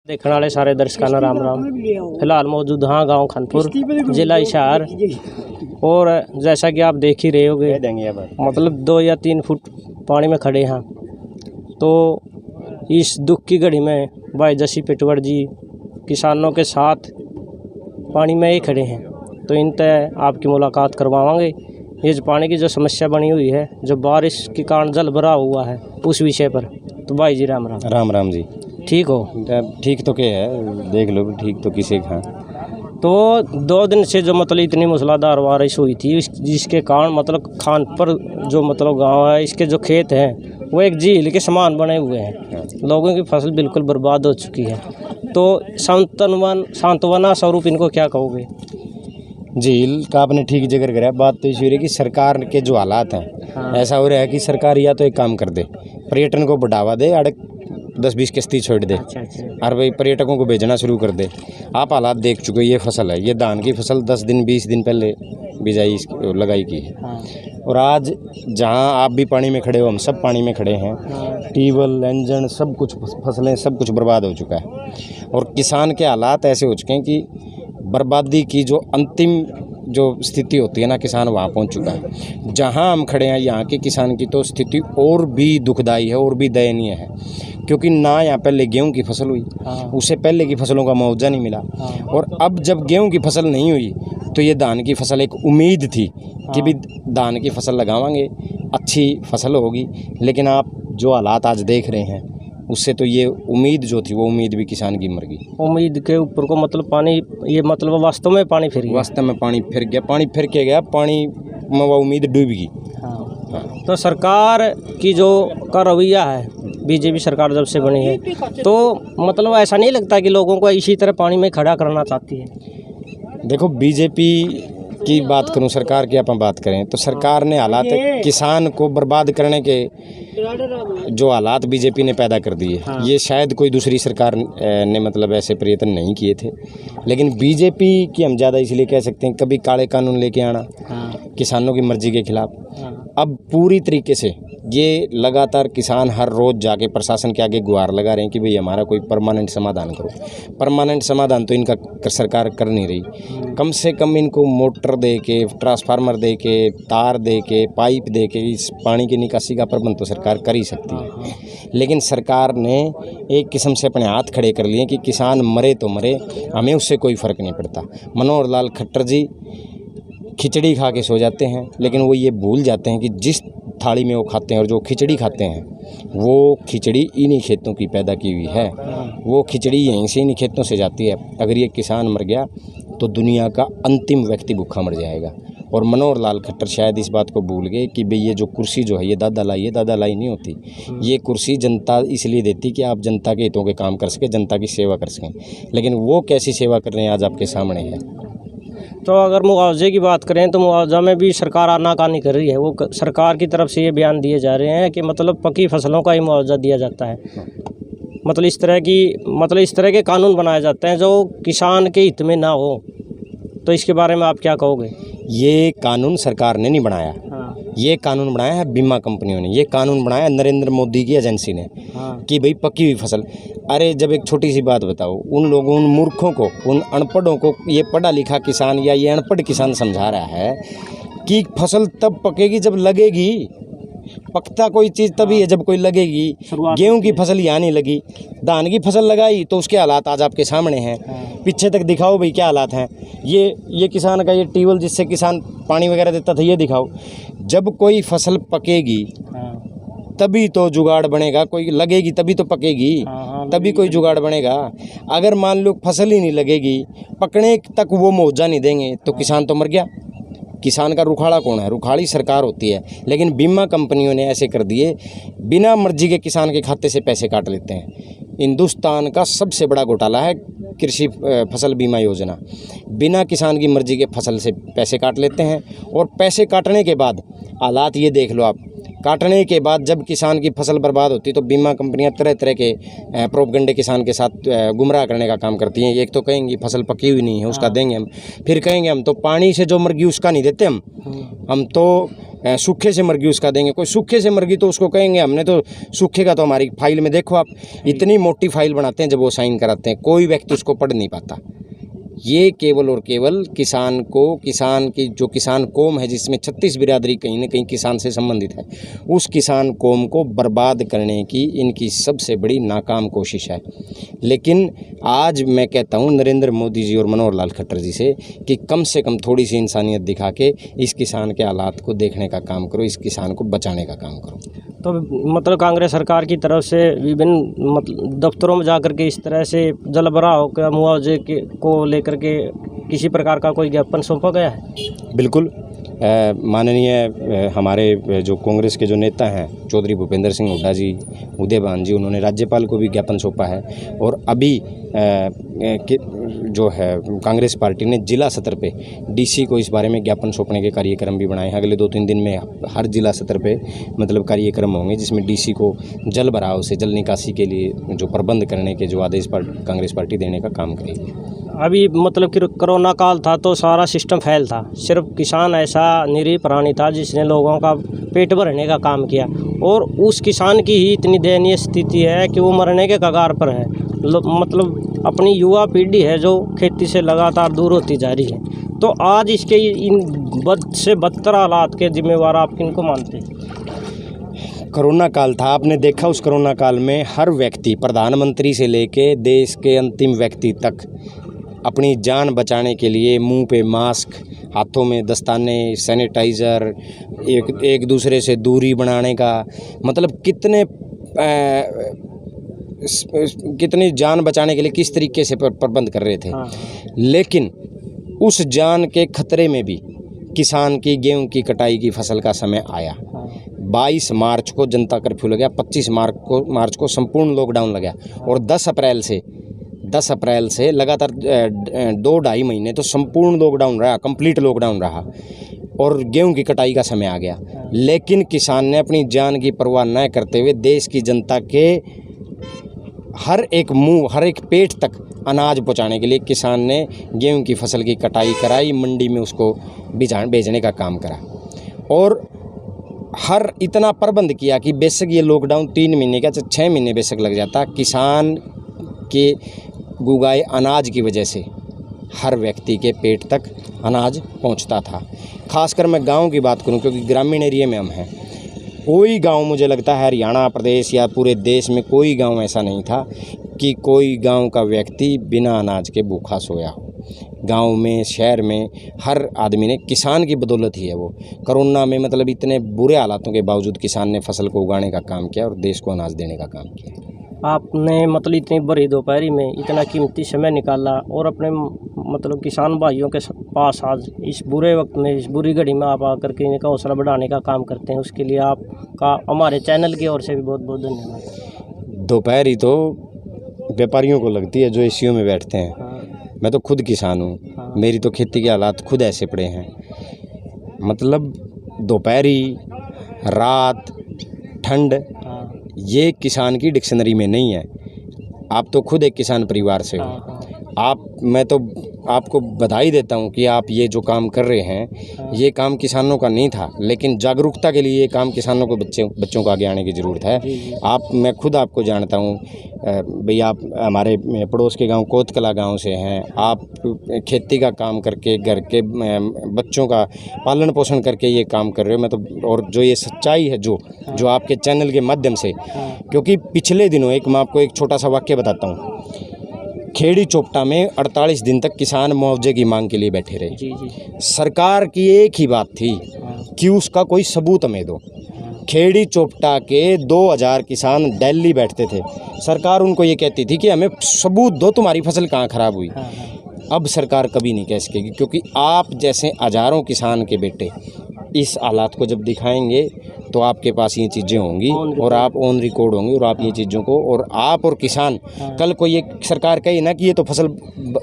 देखने वाले सारे दर्शकों राम राम। फिलहाल मौजूद हाँ गांव खानपुर, जिला हिसार। और जैसा कि आप देख ही रहे होगे, मतलब 2 या 3 फुट पानी में खड़े हैं। तो इस दुख की घड़ी में भाई जसी पिटवर जी किसानों के साथ पानी में ही खड़े हैं। तो इनसे आपकी मुलाकात करवाएंगे। ये जो पानी की जो समस्या बनी हुई है, जो बारिश के कारण जल भरा हुआ है, उस विषय पर। तो भाई जी राम राम। राम राम जी। ठीक हो? ठीक तो क्या है, देख लो ठीक तो किसे खा। तो 2 दिन से जो मतलब इतनी मूसलाधार बारिश हुई थी, जिसके कारण मतलब खानपुर जो मतलब गांव है, इसके जो खेत हैं वो एक झील के समान बने हुए हैं। लोगों की फसल बिल्कुल बर्बाद हो चुकी है। तो सांत्वना स्वरूप इनको क्या कहोगे? झील का आपने ठीक जगह करा। बात तो इस कि सरकार के जो हालात हैं, हाँ। ऐसा हो रहा है कि सरकार या तो एक काम कर दे, पर्यटन को बढ़ावा दे, 10-20 किश्ती छोड़ दे। अच्छा। और भाई पर्यटकों को भेजना शुरू कर दे। आप हालात देख चुके। ये फसल है, ये धान की फसल 10 दिन 20 दिन पहले बिजाई लगाई की है। हाँ। और आज जहाँ आप भी पानी में खड़े हो, हम सब पानी में खड़े हैं। ट्यूबवेल, इंजन, सब कुछ फसलें सब कुछ बर्बाद हो चुका है। और किसान के हालात ऐसे हो चुके हैं कि बर्बादी की जो अंतिम जो स्थिति होती है ना, किसान वहाँ पहुँच चुका है। जहाँ हम खड़े हैं यहाँ के किसान की तो स्थिति और भी दुखदाई है, और भी दयनीय है। क्योंकि ना यहाँ पहले गेहूं की फसल हुई, उससे पहले की फसलों का मुआवजा नहीं मिला। और अब जब गेहूं की फसल नहीं हुई तो ये धान की फसल एक उम्मीद थी कि भी धान की फसल लगावांगे, अच्छी फसल होगी। लेकिन आप जो हालात आज देख रहे हैं, उससे तो ये उम्मीद जो थी वो उम्मीद भी किसान की मर गई। उम्मीद के ऊपर को मतलब पानी, ये मतलब वास्तव में पानी फिर गया। वास्तव में पानी फिर गया। पानी फिर के गया, पानी में वो उम्मीद डूब गई। हाँ। तो सरकार की जो का रवैया है, बीजेपी सरकार जब से बनी है, तो मतलब ऐसा नहीं लगता कि लोगों को इसी तरह पानी में खड़ा करना चाहती है? देखो, बीजेपी की बात करूं, सरकार की अपन बात करें तो सरकार ने हालात किसान को बर्बाद करने के जो हालात बीजेपी ने पैदा कर दिए। हाँ। ये शायद कोई दूसरी सरकार ने मतलब ऐसे प्रयत्न नहीं किए थे। लेकिन बीजेपी की हम ज़्यादा इसलिए कह सकते हैं, कभी काले कानून लेके आना। हाँ। किसानों की मर्जी के खिलाफ। हाँ। अब पूरी तरीके से ये लगातार किसान हर रोज़ जाके प्रशासन के आगे गुहार लगा रहे हैं कि भाई हमारा कोई परमानेंट समाधान करो। परमानेंट समाधान तो इनका सरकार कर नहीं रही। कम से कम इनको मोटर दे के, ट्रांसफार्मर दे के, तार दे के, पाइप दे के इस पानी की निकासी का प्रबंध तो सरकार कर ही सकती है। लेकिन सरकार ने एक किस्म से अपने हाथ खड़े कर लिए कि किसान मरे तो मरे, हमें उससे कोई फ़र्क नहीं पड़ता। मनोहर लाल खट्टर जी खिचड़ी खा के सो जाते हैं, लेकिन वो ये भूल जाते हैं कि जिस थाली में वो खाते हैं और जो खिचड़ी खाते हैं, वो खिचड़ी इन्हीं खेतों की पैदा की हुई है। वो खिचड़ी यहीं से इन्हीं खेतों से जाती है। अगर ये किसान मर गया तो दुनिया का अंतिम व्यक्ति भूखा मर जाएगा। और मनोहर लाल खट्टर शायद इस बात को भूल गए कि भाई ये जो कुर्सी जो है ये दादा लाई नहीं होती। ये कुर्सी जनता इसलिए देती कि आप जनता के हितों के काम कर सकें, जनता की सेवा कर सकें। लेकिन वो कैसी सेवा कर रहे हैं आज आपके सामने है। तो अगर मुआवजे की बात करें तो मुआवजा में भी सरकार आनाकानी कर रही है। वो सरकार की तरफ से ये बयान दिए जा रहे हैं कि मतलब पकी फसलों का ही मुआवजा दिया जाता है। मतलब इस तरह के कानून बनाए जाते हैं जो किसान के हित में ना हो। तो इसके बारे में आप क्या कहोगे? ये कानून सरकार ने नहीं बनाया। हाँ। ये कानून बनाया है बीमा कंपनियों ने। ये कानून बनाया है नरेंद्र मोदी की एजेंसी ने। हाँ। कि भाई पकी हुई फसल। अरे जब एक छोटी सी बात बताओ, उन लोगों, उन मूर्खों को, उन अनपढ़ों को ये पढ़ा लिखा किसान या ये अनपढ़ किसान समझा रहा है कि फसल तब पकेगी जब लगेगी। पकता कोई चीज़ तभी है जब कोई लगेगी। गेहूं की फसल यहाँ नहीं लगी, धान की फसल लगाई तो उसके हालात आज आपके सामने हैं। पीछे तक दिखाओ भाई क्या हालात हैं। ये किसान का ये ट्यूबवेल जिससे किसान पानी वगैरह देता था, ये दिखाओ। जब कोई फसल पकेगी तभी तो जुगाड़ बनेगा, कोई लगेगी तभी तो पकेगी, तभी कोई जुगाड़ बनेगा। अगर मान लो फसल ही नहीं लगेगी, पकने तक वो मुआवजा नहीं देंगे तो किसान तो मर गया। किसान का रुखाड़ा कौन है? रुखाड़ी सरकार होती है। लेकिन बीमा कंपनियों ने ऐसे कर दिए, बिना मर्जी के किसान के खाते से पैसे काट लेते हैं। हिंदुस्तान का सबसे बड़ा घोटाला है कृषि फसल बीमा योजना। बिना किसान की मर्जी के फसल से पैसे काट लेते हैं। और पैसे काटने के बाद हालात ये देख लो आप, काटने के बाद जब किसान की फसल बर्बाद होती तो बीमा कंपनियां तरह तरह के प्रोपगंडे किसान के साथ गुमराह करने का काम करती हैं। एक तो कहेंगी फसल पकी हुई नहीं है, उसका देंगे हम। फिर कहेंगे हम तो पानी से जो मर गई उसका नहीं देते हम तो सूखे से मुर्गी उसका देंगे, कोई सूखे से मुर्गी तो उसको कहेंगे हमने तो सूखे का तो हमारी फाइल में देखो आप, इतनी मोटी फाइल बनाते हैं जब वो साइन कराते हैं, कोई व्यक्ति उसको पढ़ नहीं पाता। ये केवल और केवल किसान को, किसान की जो किसान कौम है जिसमें 36 बिरादरी कहीं ना कहीं किसान से संबंधित है, उस किसान कौम को बर्बाद करने की इनकी सबसे बड़ी नाकाम कोशिश है। लेकिन आज मैं कहता हूँ नरेंद्र मोदी जी और मनोहर लाल खट्टर जी से कि कम से कम थोड़ी सी इंसानियत दिखा के इस किसान के हालात को देखने का काम करो, इस किसान को बचाने का काम करो। तो मतलब कांग्रेस सरकार की तरफ से विभिन्न मतलब दफ्तरों में जाकर के इस तरह से जल भराव के मुआवजे को लेकर के किसी प्रकार का कोई ज्ञापन सौंपा गया है? बिल्कुल, माननीय हमारे जो कांग्रेस के जो नेता हैं चौधरी भूपेंद्र सिंह हुड्डा जी, उदयभान जी, उन्होंने राज्यपाल को भी ज्ञापन सौंपा है। और अभी जो है कांग्रेस पार्टी ने जिला स्तर पे डीसी को इस बारे में ज्ञापन सौंपने के कार्यक्रम भी बनाए हैं। अगले 2-3 दिन में हर जिला स्तर पे मतलब कार्यक्रम होंगे जिसमें डीसी को जल भराव से जल निकासी के लिए जो प्रबंध करने के जो आदेश कांग्रेस पार्टी देने का काम करेगी। अभी मतलब कि कोरोना काल था तो सारा सिस्टम फेल था, सिर्फ किसान ऐसा निरीह प्राणी था जिसने लोगों का पेट भरने का काम किया, और उस किसान की ही इतनी दयनीय स्थिति है कि वो मरने के कगार पर है। मतलब अपनी युवा पीढ़ी है जो खेती से लगातार दूर होती जा रही है। तो आज इसके इन बद से बदतर हालात के जिम्मेवार आप किनको मानते हैं? कोरोना काल था, आपने देखा उस कोरोना काल में हर व्यक्ति, प्रधानमंत्री से लेके देश के अंतिम व्यक्ति तक, अपनी जान बचाने के लिए मुंह पे मास्क, हाथों में दस्ताने, सैनिटाइज़र, एक दूसरे से दूरी बनाने का, मतलब कितनी जान बचाने के लिए किस तरीके से प्रबंध कर रहे थे। लेकिन उस जान के खतरे में भी किसान की गेहूं की कटाई की फसल का समय आया। 22 मार्च को जनता कर्फ्यू लगा, 25 मार्च को संपूर्ण लॉकडाउन लगा, और 10 अप्रैल से लगातार 2-2.5 महीने तो संपूर्ण लॉकडाउन रहा, कंप्लीट लॉकडाउन रहा, और गेहूं की कटाई का समय आ गया। लेकिन किसान ने अपनी जान की परवाह न करते हुए देश की जनता के हर एक पेट तक अनाज पहुंचाने के लिए किसान ने गेहूं की फसल की कटाई कराई, मंडी में उसको भेजने का काम करा, और हर इतना प्रबंध किया कि बेशक ये लॉकडाउन 3 महीने का 6 महीने बेशक लग जाता, किसान के उगाए अनाज की वजह से हर व्यक्ति के पेट तक अनाज पहुंचता था। खासकर मैं गांव की बात करूं क्योंकि ग्रामीण एरिया में हम हैं, कोई गांव मुझे लगता है हरियाणा प्रदेश या पूरे देश में कोई गांव ऐसा नहीं था कि कोई गांव का व्यक्ति बिना अनाज के भूखा सोया हो। गांव में, शहर में हर आदमी ने, किसान की बदौलत ही है वो, कोरोना में मतलब इतने बुरे हालातों के बावजूद किसान ने फसल को उगाने का काम किया और देश को अनाज देने का काम किया। आपने मतलब इतनी बड़ी दोपहरी में इतना कीमती समय निकाला और अपने मतलब किसान भाइयों के पास आज इस बुरे वक्त में, इस बुरी घड़ी में आप आकर के इनका हौसला बढ़ाने का काम करते हैं, उसके लिए आपका हमारे चैनल की ओर से भी बहुत बहुत धन्यवाद। दोपहरी तो व्यापारियों को लगती है जो एसीओ में बैठते हैं। हाँ। मैं तो खुद किसान हूँ। हाँ। मेरी तो खेती के हालात खुद ऐसे पड़े हैं, मतलब दोपहरी, रात, ठंड, ये किसान की डिक्शनरी में नहीं है। आप तो खुद एक किसान परिवार से हो। मैं तो आपको बधाई देता हूँ कि आप ये जो काम कर रहे हैं, ये काम किसानों का नहीं था, लेकिन जागरूकता के लिए ये काम किसानों को, बच्चों को आगे आने की ज़रूरत है। मैं खुद आपको जानता हूँ भाई, आप हमारे पड़ोस के गांव कोतकला गांव से हैं। आप खेती का काम करके घर के बच्चों का पालन पोषण करके ये काम कर रहे हो। मैं तो, और जो ये सच्चाई है जो आपके चैनल के माध्यम से, क्योंकि पिछले दिनों मैं आपको एक छोटा सा वाक्य बताता हूँ। खेड़ी चोपटा में 48 दिन तक किसान मुआवजे की मांग के लिए बैठे रहे। जी। सरकार की एक ही बात थी कि उसका कोई सबूत हमें दो। खेड़ी चोपटा के 2000 किसान दिल्ली बैठते थे, सरकार उनको ये कहती थी कि हमें सबूत दो, तुम्हारी फसल कहाँ ख़राब हुई। अब सरकार कभी नहीं कह सकेगी, क्योंकि आप जैसे हजारों किसान के बेटे इस हालात को जब दिखाएंगे तो आपके पास ये चीज़ें होंगी और आप ऑन रिकॉर्ड होंगे, और आप ये चीज़ों को, और आप और किसान, कल को ये सरकार कही ना कि ये तो फसल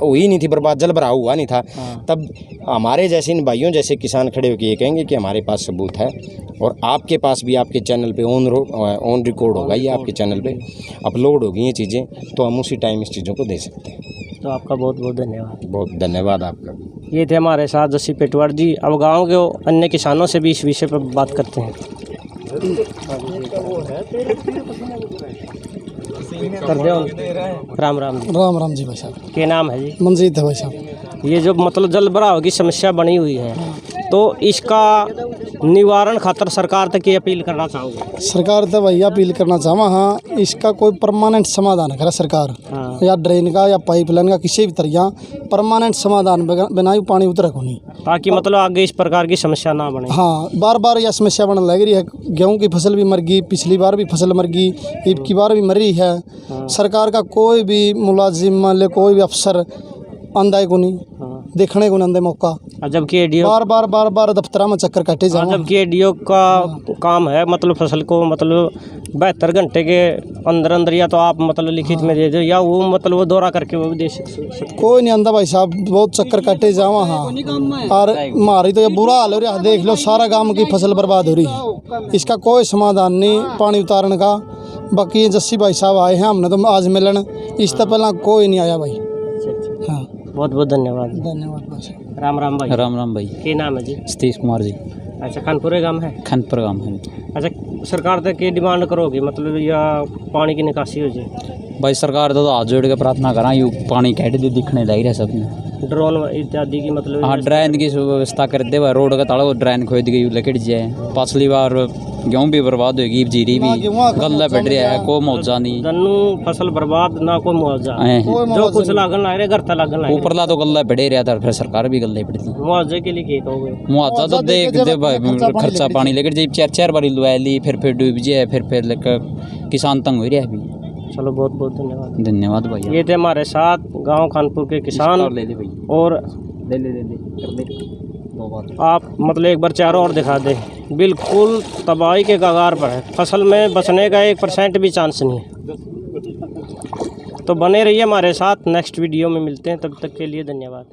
हुई नहीं थी बर्बाद, जल भराव हुआ नहीं था, तब हमारे जैसे इन भाइयों जैसे किसान खड़े होकर ये कहेंगे कि हमारे पास सबूत है। और आपके पास भी, आपके चैनल पे ऑन रिकॉर्ड होगा, ये आपके चैनल पे अपलोड होगी ये चीज़ें, तो हम उसी टाइम इस चीज़ों को दे सकते हैं। तो आपका बहुत बहुत धन्यवाद। बहुत धन्यवाद आपका। ये थे हमारे साथ जस्सी पेटवार जी। अब गांव के अन्य किसानों से भी इस विषय पर बात करते हैं। कर दो। राम राम जी। राम राम जी भाई साहब। क्या नाम है जी? मंजीत है भाई साहब। ये जो मतलब जल भराव की समस्या बनी हुई है, तो इसका निवारण खातर सरकार तक ये अपील करना चाहूँगा। सरकार तो भैया अपील करना चाहवा हाँ, इसका कोई परमानेंट समाधान करे सरकार। हाँ। या ड्रेन का या पाइपलाइन का किसी भी तरह परमानेंट समाधान बनाई, पानी उतरे को नहीं, ताकि मतलब आगे इस प्रकार की समस्या ना बने। हाँ, बार बार यह समस्या बनने लग रही है। गेहूं की फसल भी मर गई, पिछली बार भी फसल मर गई, ईब की बार भी मर रही है। हाँ। सरकार का कोई भी मुलाजिम मान ले, कोई भी अफसर आंदा को नहीं, देखने को नहीं आंदे मौका। जबकि एडीओ बार बार दफ्तर में चक्कर काटे जाओ। जबकि एडीओ का काम है मतलब फसल को मतलब 72 घंटे के अंदर अंदर या तो आप मतलब लिखित में दे दो, या वो मतलब वो दौरा करके वो भी दे सकते। कोई नहीं आंदा भाई साहब, बहुत चक्कर काटे जावा। हाँ, और हमारी तो ये बुरा हाल हो रहा है, देख लो सारा गांव की फसल बर्बाद हो रही है। इसका कोई समाधान नहीं पानी उतारने का। बाकी ये जस्सी भाई साहब आए हैं, हमने तो आज मिलन, इस तो पहला कोई नहीं आया भाई। हाँ, बहुत बहुत धन्यवाद। धन्यवाद भाई साहब। राम राम भाई। राम राम भाई। क्या नाम है जी? सतीश कुमार जी। अच्छा, खानपुरे गांव है? खानपुर गांव है। अच्छा, सरकार तक की डिमांड करोगे मतलब या पानी की निकासी हो जाए? भाई सरकार तो हाथ जोड़ के प्रार्थना करा, यू पानी कैट दी दिखने लग रहा है सबने। ड्रोन इत्यादि की मतलब हाँ, ड्रेन की व्यवस्था कर दे, रोड का ताड़ा ड्रेन खोद गई लकड़ जाए। पिछली बार गेहूँ भी बर्बाद होगी, जीरी भी गल्ला बैठ रहा है, कोई मुआवजा नहीं। दन्नू फसल बर्बाद ना कोई मुआवजा, जो कुछ लागन ला रहे घर तक लागन ला ऊपरला तो गल्ला बढ़े रहा था, फिर सरकार भी गल्ला बढ़ती। मुआवजे के लिए क्या कहोगे? मुआवजा तो देख दे भाई, खर्चा पानी लेकर जब चार बारी लुआ ली, फिर डूब जाए, फिर लेकर किसान तंग हो रहा है अभी। चलो बहुत बहुत धन्यवाद। धन्यवाद भैया। ये थे हमारे साथ गांव खानपुर के किसान। ले ले भाई, और ले ले कर दे दो बार। आप मतलब एक बार चारों ओर दिखा दें, बिल्कुल तबाही के कगार पर है। फसल में बचने का 1% भी चांस नहीं है। तो बने रहिए हमारे साथ, नेक्स्ट वीडियो में मिलते हैं, तब तक के लिए धन्यवाद।